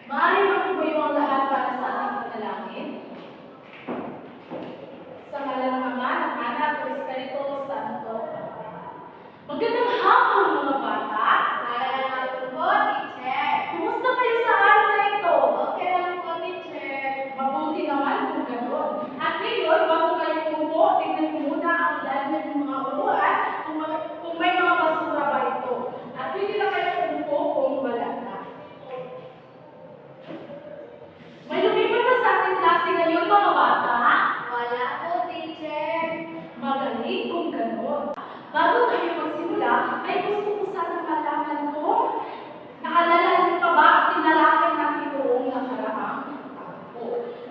Maaari magtumayo ang lahat para sa ating panalangin. Sa ngalan ng Ama, ng Anak, at ng Espiritu Santo. Magandang hapon mga bata. Magandang hapon po, teacher. Kumusta kayo sa araw na ito? Okay lang po, teacher. Mabuti naman kung gano'n. At ngayon, bago kayo umupo, tignan mo muna ang ilalim ng mga upuan kung may mga basura ba ito. At pwede na kayo umupo kung wala na. May lumipat na sa ating klase ngayon mga bata. Wala po, teacher. Magaling kung gano'n. Bago tayo magsimula, ay gusto ko sana malaman kung naalala niyo pa ba ang tinalakay natin noong nakaraang tagpo.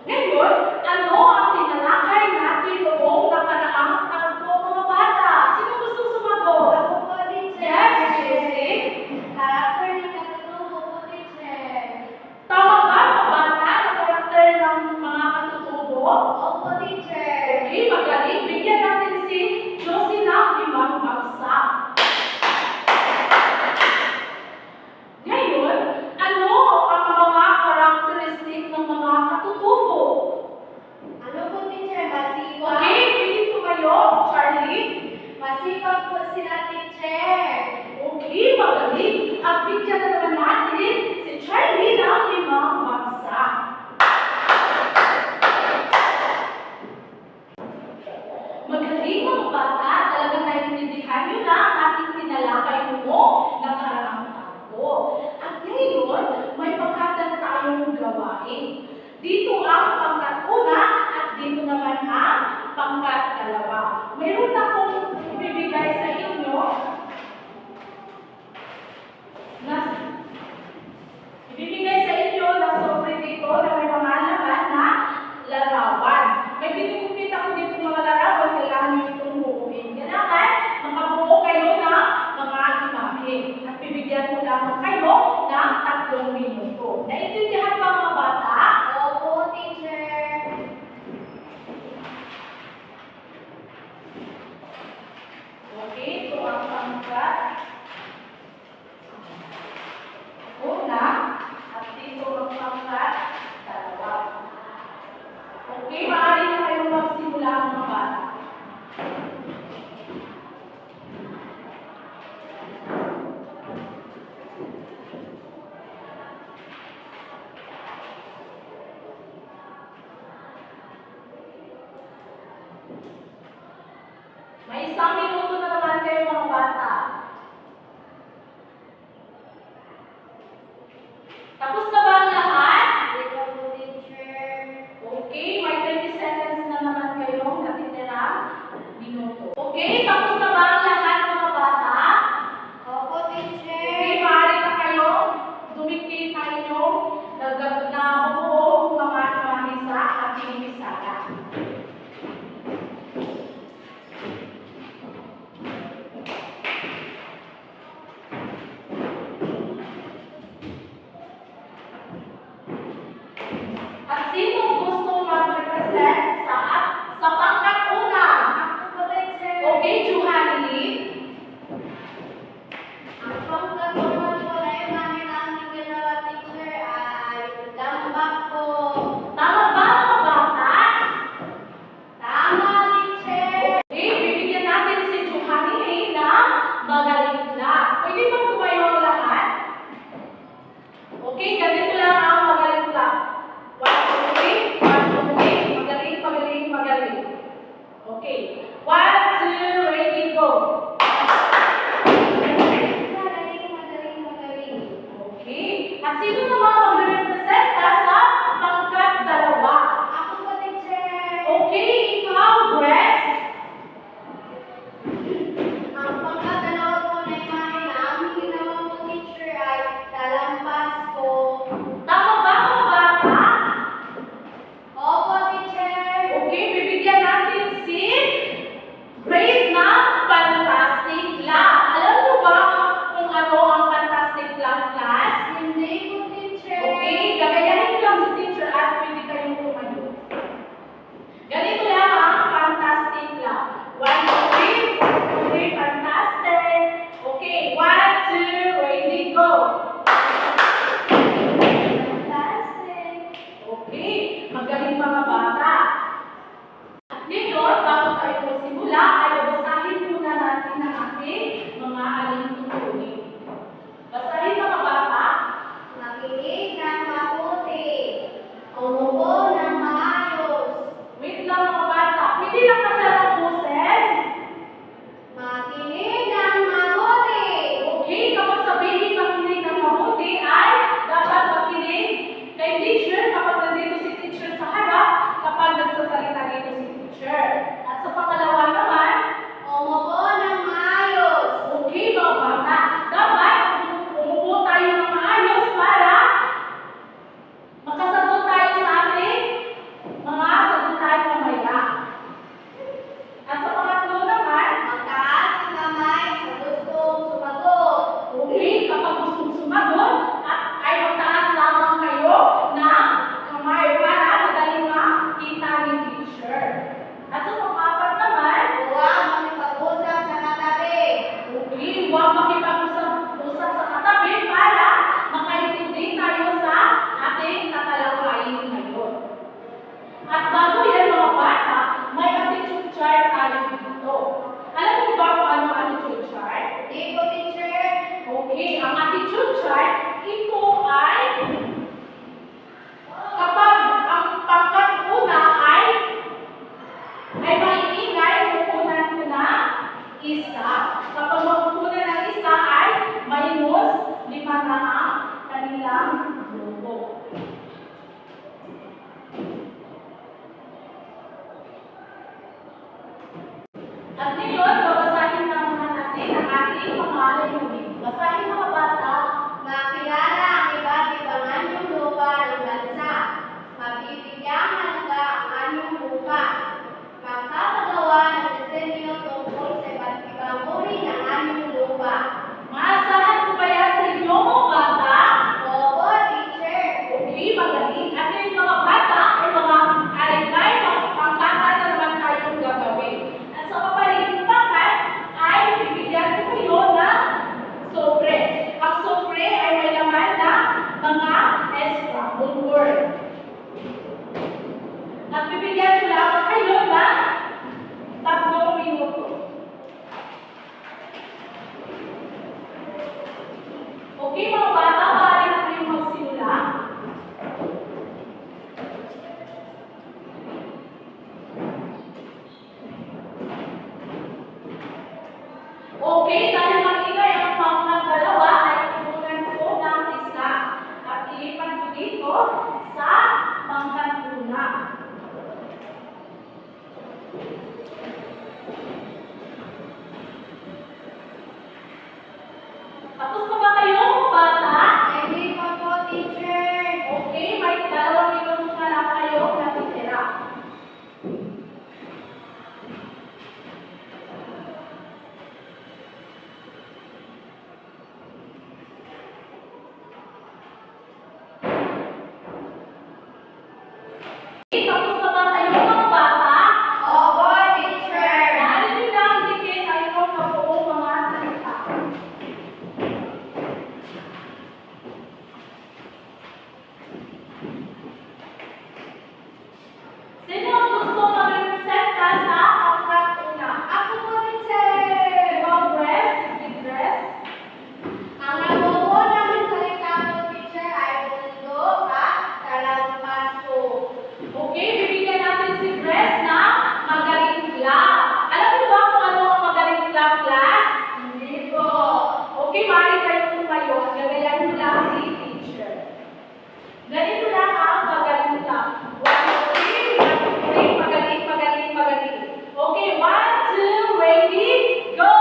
Ngayon, ano ang tinalakay natin noong nakaraang tagpo mga bata? Sino gusto sumagot? Ako po, teacher. Yes, Jessie. Karakter ng katutubo po, teacher. Tama ba mga bata ang karakter ng mga katutubo? Opo, teacher. Okay, magaling. Bigyan natin si Josie ng 5 bagsak. Ngayon, ano ang mga karakteristik ng mga katutubo? Ano po, teacher? Masipag. Okay, pili tumayo, Charlie. Masipag po sila, teacher. Okay, magaling. At bigyan na naman natin si Charlie ng 5 bagsak. Magaling mga bata, talagang naiintindihan nyo na ang ating tinalakay mo nakaraang tagpo. At ngayon, may pagkatan tayong gawain. Dito ang pangkat una at dito naman ang pangkat dalawa. Mayroon akong ibibigay sa inyo na sobre dito na may mga laman na larawan. May binigupit ako dito mga larawan, kailangan nyo itong buuin. Kailangan makabuo kayo ng mga imahe. At bibigyan ko lamang kayo ng 3 minuto. Naintindihan ba mga bata? Opo, teacher. Okay, ito ang pangkat una at dito ang pangkat dalawa. Okay, maaari na kayong magsimula mga bata. May 1 minuto na naman kayo mga bata. Tapos na ba ang lahat? Hindi pa po, teacher. Okay, may 20 seconds na naman kayong natitirang minuto. Okay, tapos na ba ang lahat mga bata? Opo, teacher. Okay, maaari na kayo dumikit na inyong nabubuong mga imahe sa ating misala. At sino gusto mag-represent sa pangkat una? Ako po, teacher. Okay, Juhani. Ako kapag gustong sumagot at ay magtaas lamang kayo ng kamay para madaling makita ni teacher. At sa pang-apat naman, Huwag makipag-usap sa katabi. okay, huwag makipag-usap sa katabi para makaintindi tayo sa ating tatalakayin ngayon. At bago yan mga bata, may attitude chart tayo dito. Alam niyo ba kung ano ang attitude chart? Hindi po, teacher. Okay, ang attitude chart, ito ay kapag ang pangkat una ay maiingay, pupunan ko na isa. Kapag mapupunan ng isa ay -5 na ang kanilang grupo. At ngayon, babasahin naman natin ang ating mga layunin. Basahin mga bata. Makilala ang iba't ibang anyong lupa ng bansa. Mabibigyang halaga ang anyong lupa. Magkakagawa ng disenyo tungkol sa iba't ibang uri ng anyong lupa. Maasahan ko kaya sa inyo mga bata? Opo, teacher. Okay, magaling. At ngayon mga bata ay may pangkatan na naman tayong gagawin. At sa papaligid pangkat ay bibigyan ko kayo ng sobre. Ang sobre ay may laman na mga scrambled word. At bibigyan ko lang kayo ng 3 minuto. Okay mga bata, maaari na kayong magsimula. Okay, dahil maingay ang mga dalawa ay tutunan ko ng isa at ilipat ko dito sa pangkat una. Tapos na ba kayo mga bata? Hindi pa po, teacher. Okay, may 2 minuto na lang kayo natitira. Tapos na ba kayo mga bata? Opo, teacher. Maaari nyo lang idikit ang inyong kabuong mga salita. Sino ang gusto mag-representa sa pangkat una? Ako po, teacher. Ibang dress, dress. Ang nakukunang salita po, teacher, ay bundok at talampaso. Okay, bibigyan natin si Dress na magaling club. Alam niyo ba kung ano ang magaling club, class? Hindi po. Okay, maaari kayo tumayo at gagayan mo lang si teacher. Ganito lang ang magaling club. 1, 2, 3, magaling, magaling, magaling. Okay, 1, 2, ready, go!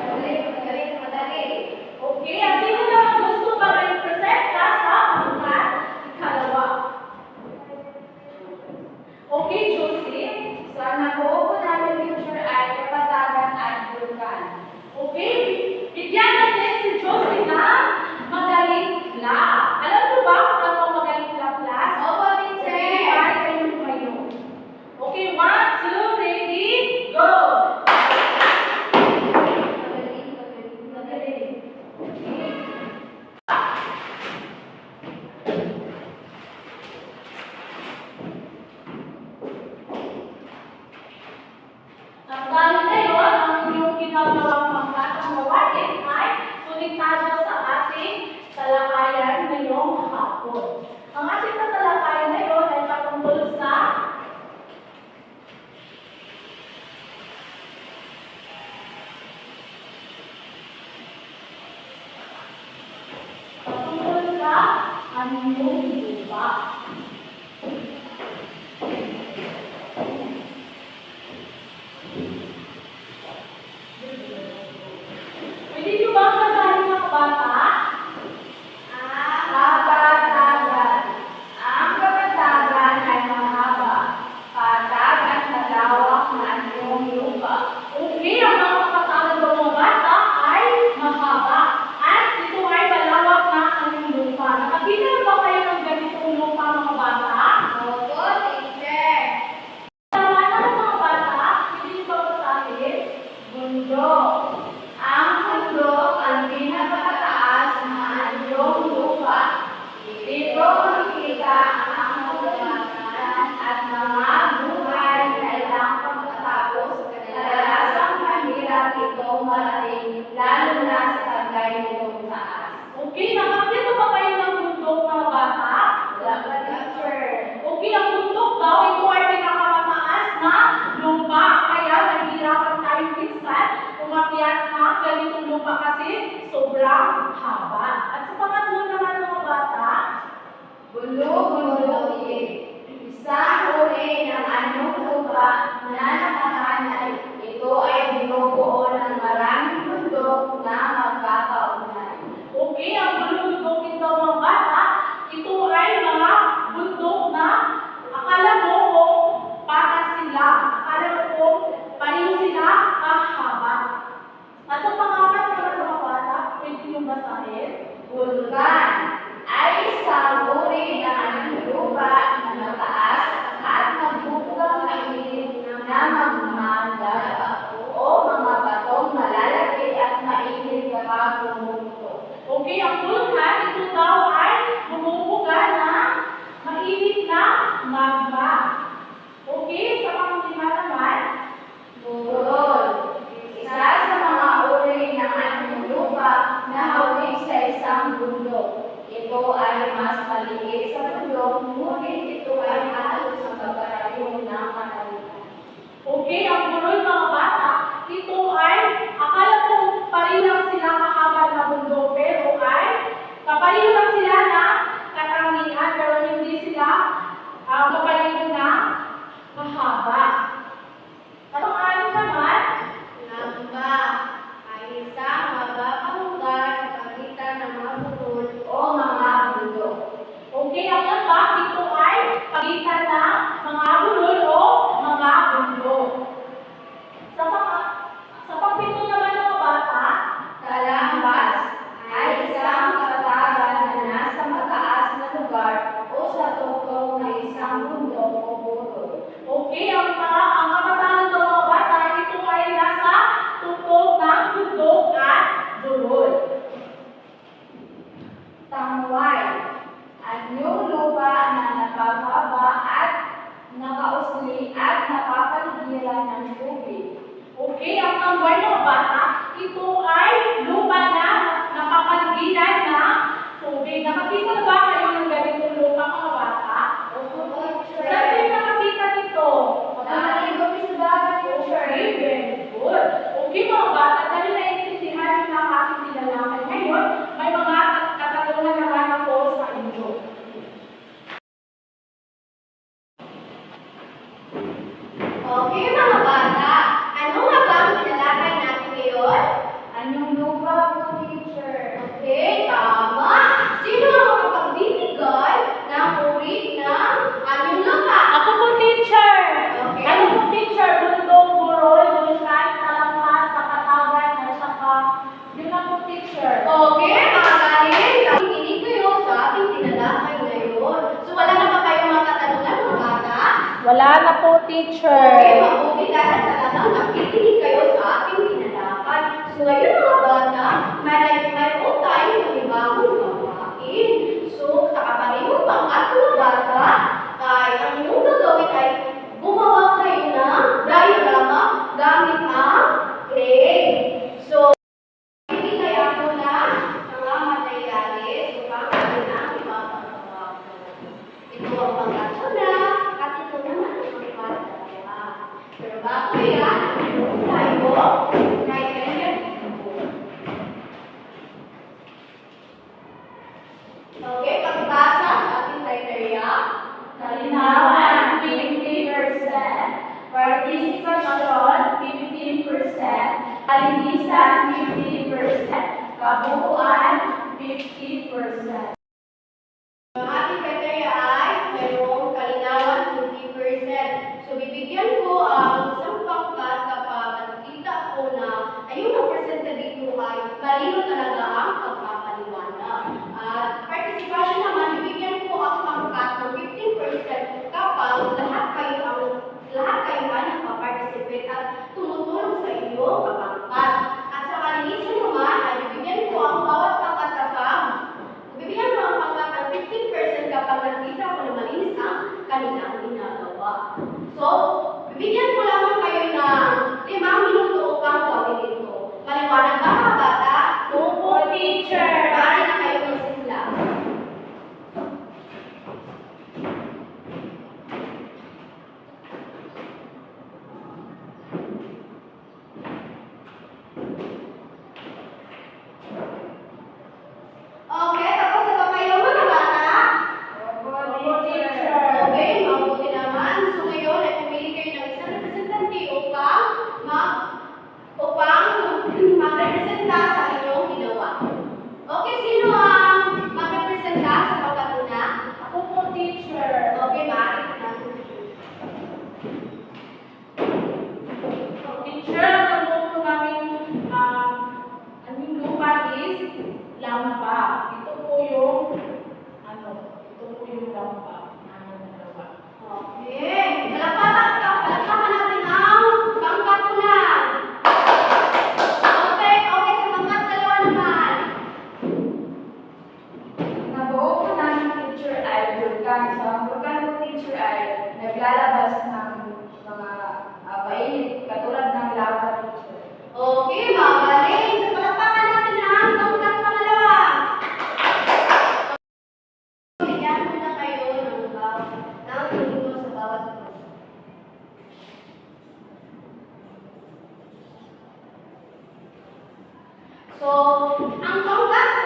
Magaling, magaling. Okay, at sino naman gusto mag-representa sa pangkat ikalawa? Okay, Josie. Sana po namin, teacher, ay kapatagan at bulkan. Okay, bigyan natin si Josie na magaling club. Alam niyo ba kung ano ang magaling club, class? Opo, Okay, teacher. maaari kayong tumayo. Okay, 1, 2, ready, go! Magaling, magaling, magaling. At dahil ngayon, ang inyong ginagawang pangkatang gawain ay konektado sa ating talakayan ngayong hapon. Ang ating tatalakayan ngayon ay patungkol sa anyong lupa. Pwede niyo ba basahin mga bata? Habat-habat. Ang kabatagan ay mahaba. Patag at malawak na anyong lupa. Okay, ang mga kapatagan ng mga bata ay Okay, nakakita pa kayo ng bundok mga bata? Wala pa, teacher. Okay, ang bundok daw, ito ay pinakamataas na lupa. Kaya nahihirapan tayong minsan umakyat na ganitong lupa kasi sobrang haba. At sa pangatlo naman mga bata, Bundok-bundok isang uri ng anyong lupa na nakahanay. Ito ay binubuo ng maraming bundok na magkakaugnay. okay, ang bundok ito mga bata, ito ay mga bundok na akala mo kung patas sila. Akala mo kung pareho sila kahaba. At sa pangapat naman mga bata, pwede niyong basahin. Bulkan ay isang uri ng anyong lupa na mataas at magbubugang mainit na magmamaga o mga batong malalaki at mainit kapag bumubuto. Okay, ang vulkan, ito daw ay bumubuga na mainit na magma. Okay, sa panglima naman, Burol, isa sa mga uri ng anyong lupa na hawig sa isang bundok. Ito ay mas maliit sa bundok, ngunit ito ay halos sa pagkarayo ng katalitan. okay, ang burol mga bata, ito ay, akala ko pareho lang sila kahaba na bundok, pero ay, kapareho lang sila na katangian, pero hindi sila kapareho na mahaba. At ang ano naman, Lamba ay isang mababang lugar sa pagitan ng mga burol o mga bundok. okay, ang lamba, ito ay pagitan ng mga burol o mga bundok. Sa pangpito naman mga bata, Talambas ay isang katagan na nasa mataas na lugar o sa tuktok ng isang bundok o burol. okay, ang kamatanan ng mga bata, ito ay nasa tuktok ng bundok at burol. Tangway, anyong lupa na napapaba at nakausli at napapaligiran ng tubig. Okay, ang tambay mga bata, ito ay lupa na napapaligiran ng tubig. Nakakita na ba kayo ng ganitong lupa mga bata? Saan kayo nakakita nito? Okay, very good. Okay mga bata, dahil naiintindihan nyo na ang aking tinalakay ngayon, may mga katanungan naman ako sa inyo. Okay mga bata, ano nga ba ang tinalakay natin ngayon? Anyong lupa po, teacher? Okay, tama. Sino ang makapagbibigay ng uri ng anyong lupa? Ako po, teacher! Okay. Ano po, teacher? Bundok, burol, bulkan, talampas, kakatagan, at saka, yun lang po, teacher. Okay, mga galing. Nakikinig kayo sa ating tinalakay ngayon. So wala na ba kayong mga katanungan mga bata? Wala na po, teacher. Okay, mabuti dahil talagang nakikinig kayo sa ating tinalakay. So ngayon mga bata, mayroon tayong panibagong gawain. So sa kapareho pang ating bata, ay ang inyong gagawin ay gumawa kayo ng diorama gamit ang clay. So, bibigay ako ng mga materyales upang gawin ang ipapagawa ko. Ito ang pangkatuna at ito naman ang pangkataya. Pero bago yan, tayo na i-render ko. Okay, pagbasa sa ating criteria. Kalinawan, 50%. Participation, 15%. Kalinisan, 50%. Kabuuan, 50%. Ang ating criteria ay mayroong kalinawan 50%. So, bibigyan ko ang isang pangkat kapag nakikita ko na ayun ang percentage dito ay malino talaga ang pagpapaliwanag. At participation naman, bibigyan ko ang pangkat ng 15% kapag lahat kayo ay nagpa-participate at tumutulong sa iyo kapangkat. At sa kalinisan naman, ay bibigyan ko ang bawat pangkat kapag bibigyan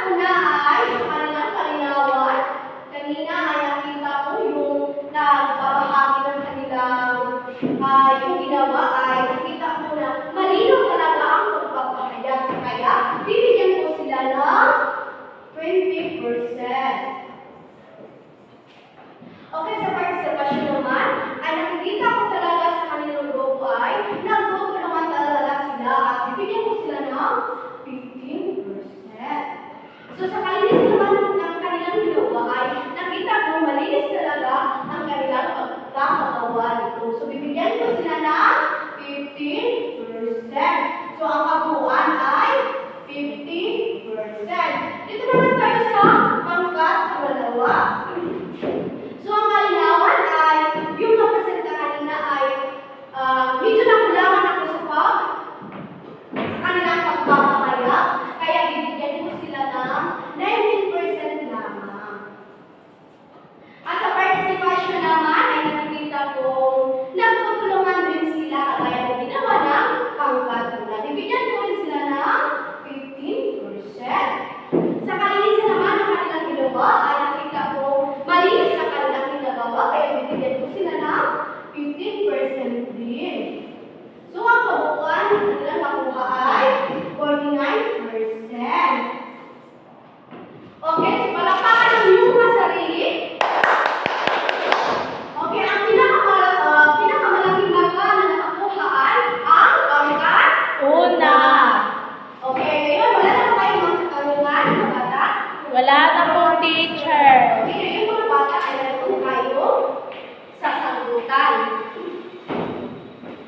una ay sa kanilang kalinawan. Kanina ay nakita ko yung nagbabahagi ng kanilang yung ginawa ay nakita ko na malinaw talaga ang pagpapahayag. Kaya bibigyan ko sila ng 20%. Okay, sa participation naman, ay nakikita ko talaga sa kanilang grupo ay nagtutulungan talaga sila at bibigyan ko sila ng 15%. So sa kalinis naman ng kanilang ginawa ay nakita ko malinis talaga ang kanilang pagkakagawa nito. So bibigyan ko sila ng 15%. So ang kabuuan ay 50%. Dito naman tayo sa pangkat-dalawa. So ang kalinawan ay yung napresenta kanina ay medyo nakulangan ako sa kanilang pagpapahayag. Kaya bibigyan ko sila ng 19% lamang. At sa participation naman ay nakikita kong nagtutulungan din sila kagaya ng ginawa ng pangkat-una. Bibigyan ko rin sila ng 15%. Sa kalinisan naman ng kanilang ginawa ay nakita ko malinis ang kanilang ginagawa kaya bibigyan ko sila ng 15% din. So ang kabuuan ng kanilang nakuha ay 49%. Okay, so palakpakan ng iyong mga sarili. Okay, ang pinakamalaking marka na nakakuha ay ang pangkat Una. Okay, ngayon wala na ba kayong mga katanungan, mga bata? Wala na po, teacher. Okay, ngayon mga bata ay meron kayong sasagutan.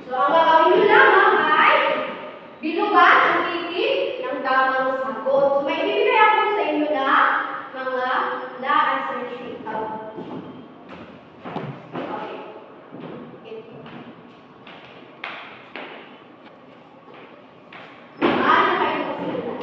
So ang gagawin nyo lamang ay bilugan ang titik ng tamang sagot. So may ibibigay ako sa inyo na mga na-answer sheet. Okay. Ano kayo magsimulan?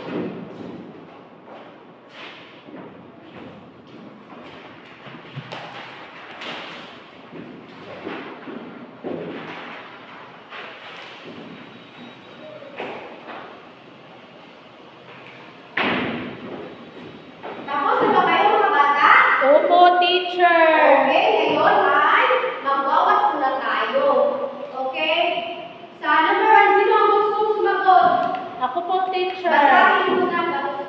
Tapos na ba kayo mga bata? Opo, teacher. Okay, ngayon ay magwawas muna tayo. Okay? Sa number 1, sino ang gustong sumagot? Ako po, teacher. Basahin mo na tapos.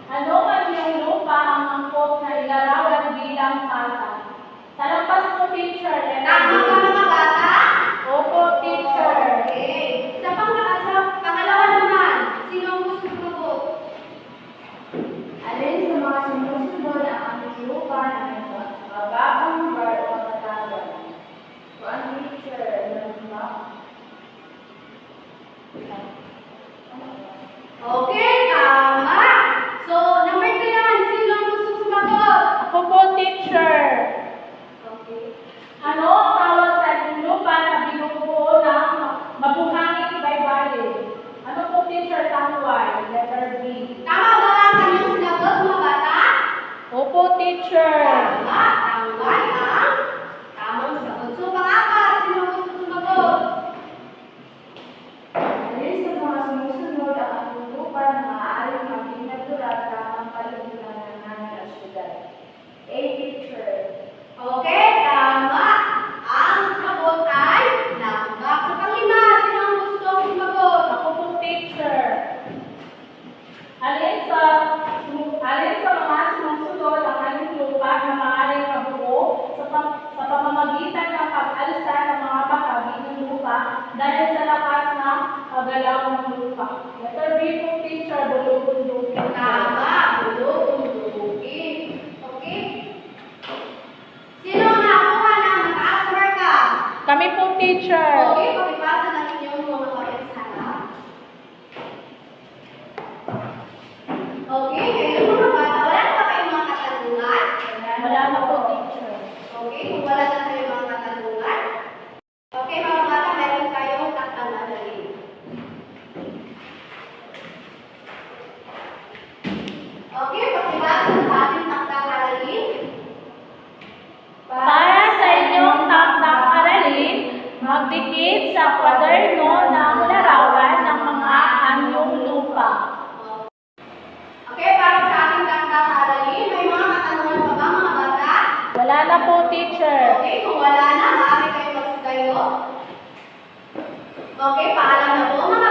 Ano man yung lupa ang angkop na ilarawan bilang pata? Talampas po, teacher. Tama ka mga bata? Opo, teacher. Okay. Sa pangalawa naman, sino ang gustong sumagot? Alin sa mga sumusunod ang aming lupa na may mababang bar o matatawag? One teacher, ba? Okay, tama. So, number 3 naman, sino ang gustong sumagot? Ako po, teacher. Okay. Ano ang tawag sa ating lupa na binubuo ng mabuhanging baybali? Ano po, teacher, tangway? Letter B. Tama ba ang kanyang sinagot mga bata? Opo, teacher. Tama, tama ang tamang sagot. So, pang-apat, sino ang gustong sumagot? Alin sa mga sumusunod ang ating lupa na maaaring maging natural tamang paligiran ng namin at syudad? A, teacher. Okay, tama. Ang sagot ay lambak. Sa pang-lima, sino ang gustong sumagot? Ako po, teacher. Alin sa mga sumusunod ang ating lupa na maaaring mabuo sa pamamagitan ng pag-alsa ng mga bahagi ng lupa dahil sa lakas ng paggalaw ng lupa? Letter B po, teacher, bulubundukin. Tama, bulubundukin. Okay? Sino ang nakakuha ng mataas marka? Kami po, teacher. Okay, pakipasa na inyong mga kapatid sa harap. Okay, ngayon mga bata, wala na ba kayong mga katanungan? Wala na po, teacher. Okay, kung wala na kayong mga katanungan. Okay, mga bata, meron tayong tatanungin. Wala na po, teacher. Okay, kung wala na, maaari kayo magsugayo. Okay, paalam na po mga